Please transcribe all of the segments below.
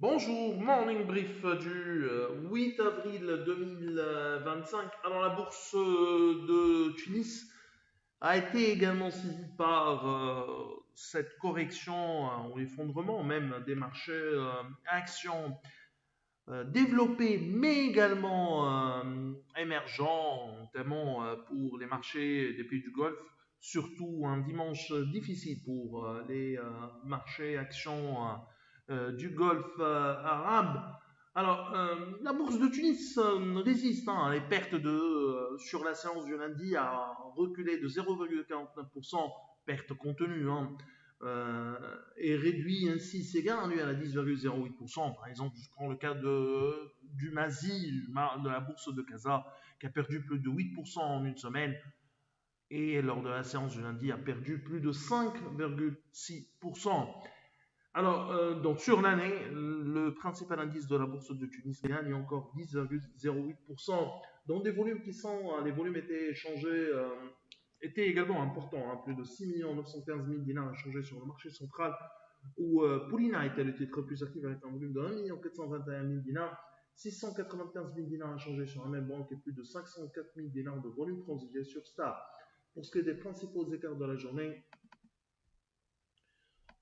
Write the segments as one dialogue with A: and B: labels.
A: Bonjour, morning brief du 8 avril 2025. Alors la bourse de Tunis a été également saisie par cette correction ou effondrement même des marchés actions développés mais également émergents, notamment pour les marchés des pays du Golfe. Surtout un dimanche difficile pour les marchés actions du Golfe arabe. Alors, la bourse de Tunis résiste. Les pertes sur la séance du lundi a reculé de 0,49%, perte contenue, et réduit ainsi ses gains annuels à 10,08%. Par exemple, je prends le cas du MASI, de la bourse de Casa, qui a perdu plus de 8% en une semaine, et lors de la séance du lundi a perdu plus de 5,6%. Alors, donc sur l'année, le principal indice de la bourse de Tunis gagne encore 10,08%, dans des volumes les volumes étaient échangés, étaient également importants, plus de 6 915 000 dinars échangés sur le marché central, où Poulina était le titre le plus actif avec un volume de 1 421 000 dinars, 695 000 dinars échangés sur la même banque et plus de 504 000 dinars de volume transigé sur Star. Pour ce qui est des principaux écarts de la journée,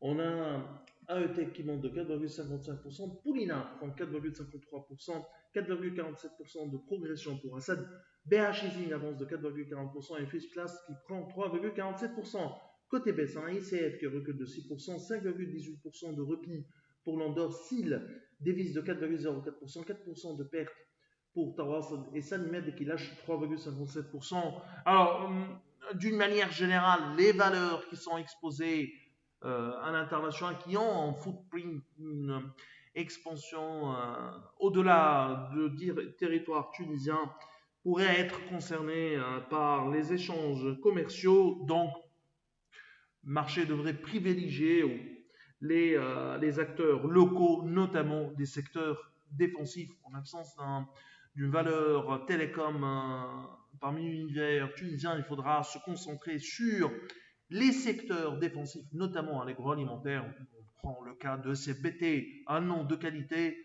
A: on a AET qui monte de 4,55%, Poulina prend 4,53%, 4,47% de progression pour Assad, BH Easing avance de 4,40% et Fisplast qui prend 3,47%. Côté baisse, un ICF qui recule de 6%, 5,18% de repli pour l'Andorre, SIL dévisse de 4,04%, 4% de perte pour Tawas et Sanimed qui lâche 3,57%. Alors, d'une manière générale, les valeurs qui sont exposées à l'international qui ont en footprint une expansion au-delà de territoire tunisien pourraient être concernés par les échanges commerciaux. Donc, le marché devrait privilégier les acteurs locaux, notamment des secteurs défensifs, en absence d'une valeur télécom parmi l'univers tunisien. Il faudra se concentrer sur les secteurs défensifs, notamment l'agroalimentaire. On prend le cas de CBT, un nom de qualité,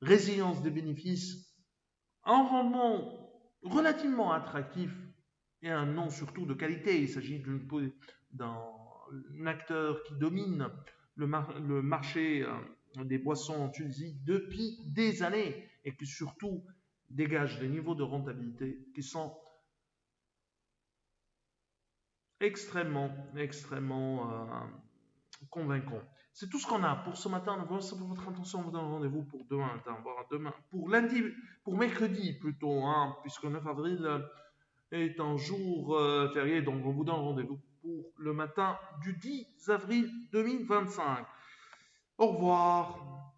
A: résilience des bénéfices, un rendement relativement attractif et un nom surtout de qualité. Il s'agit d'un acteur qui domine le marché des boissons en Tunisie depuis des années et qui surtout dégage des niveaux de rentabilité qui sont extrêmement convaincants. C'est tout ce qu'on a pour ce matin. Merci pour votre attention. On vous donne rendez-vous pour demain matin, voire demain, pour mercredi plutôt, puisque le 9 avril est un jour férié. Donc on vous donne rendez-vous pour le matin du 10 avril 2025. Au revoir.